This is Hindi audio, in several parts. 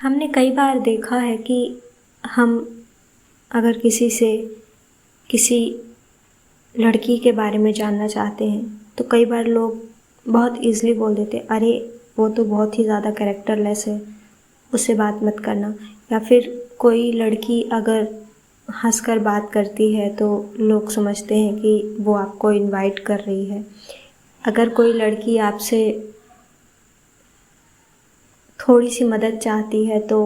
हमने कई बार देखा है कि हम अगर किसी लड़की के बारे में जानना चाहते हैं तो कई बार लोग बहुत ईज़िली बोल देते हैं, अरे वो तो बहुत ही ज़्यादा कैरेक्टरलेस है, उससे बात मत करना। या फिर कोई लड़की अगर हंसकर बात करती है तो लोग समझते हैं कि वो आपको इनवाइट कर रही है। अगर कोई लड़की आपसे थोड़ी सी मदद चाहती है तो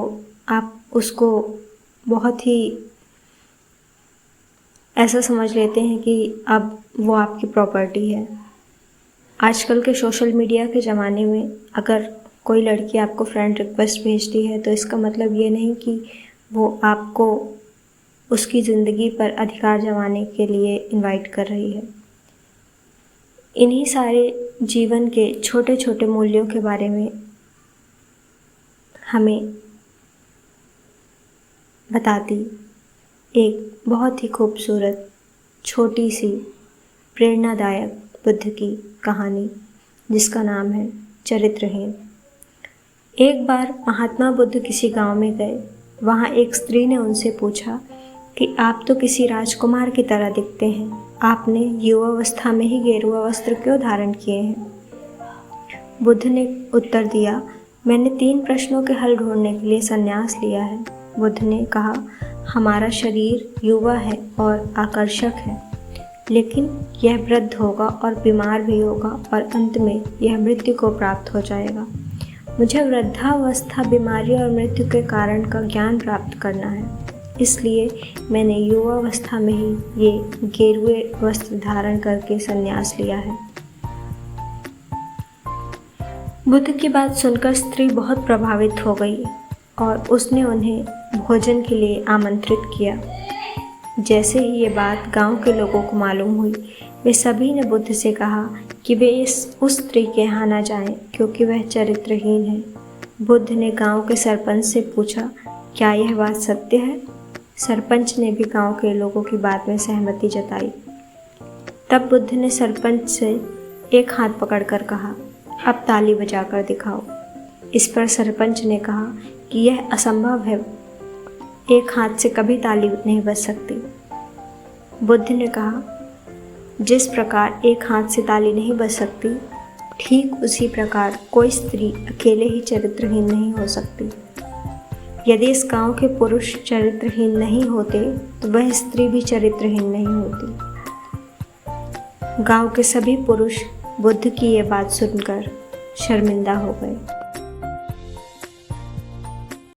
आप उसको बहुत ही ऐसा समझ लेते हैं कि अब वो आपकी प्रॉपर्टी है। आजकल के सोशल मीडिया के ज़माने में अगर कोई लड़की आपको फ्रेंड रिक्वेस्ट भेजती है तो इसका मतलब ये नहीं कि वो आपको उसकी ज़िंदगी पर अधिकार जमाने के लिए इनवाइट कर रही है। इन्हीं सारे जीवन के छोटे छोटे मूल्यों के बारे में हमें बताती एक बहुत ही खूबसूरत छोटी सी प्रेरणादायक बुद्ध की कहानी, जिसका नाम है चरित्रहीन। एक बार महात्मा बुद्ध किसी गांव में गए। वहां एक स्त्री ने उनसे पूछा कि आप तो किसी राजकुमार की तरह दिखते हैं, आपने युवावस्था में ही गेरुआ वस्त्र क्यों धारण किए हैं? बुद्ध ने उत्तर दिया, मैंने 3 प्रश्नों के हल ढूंढने के लिए संन्यास लिया है। बुद्ध ने कहा, हमारा शरीर युवा है और आकर्षक है, लेकिन यह वृद्ध होगा और बीमार भी होगा और अंत में यह मृत्यु को प्राप्त हो जाएगा। मुझे वृद्धावस्था, बीमारी और मृत्यु के कारण का ज्ञान प्राप्त करना है, इसलिए मैंने युवावस्था में ही ये गेरुए वस्त्र धारण करके संन्यास लिया है। बुद्ध की बात सुनकर स्त्री बहुत प्रभावित हो गई और उसने उन्हें भोजन के लिए आमंत्रित किया। जैसे ही ये बात गांव के लोगों को मालूम हुई, वे सभी ने बुद्ध से कहा कि वे उस स्त्री के यहाँ न जाएं, क्योंकि वह चरित्रहीन है। बुद्ध ने गांव के सरपंच से पूछा, क्या यह बात सत्य है? सरपंच ने भी गांव के लोगों की बात में सहमति जताई। तब बुद्ध ने सरपंच से एक हाथ पकड़कर कहा, अब ताली बजाकर दिखाओ। इस पर सरपंच ने कहा कि यह असंभव है, एक हाथ से कभी ताली नहीं बज सकती। बुद्ध ने कहा, जिस प्रकार एक हाथ से ताली नहीं बज सकती, ठीक उसी प्रकार कोई स्त्री अकेले ही चरित्रहीन नहीं हो सकती। यदि इस गांव के पुरुष चरित्रहीन नहीं होते तो वह स्त्री भी चरित्रहीन नहीं होती। गांव के सभी पुरुष बुद्ध की ये बात सुनकर शर्मिंदा हो गए।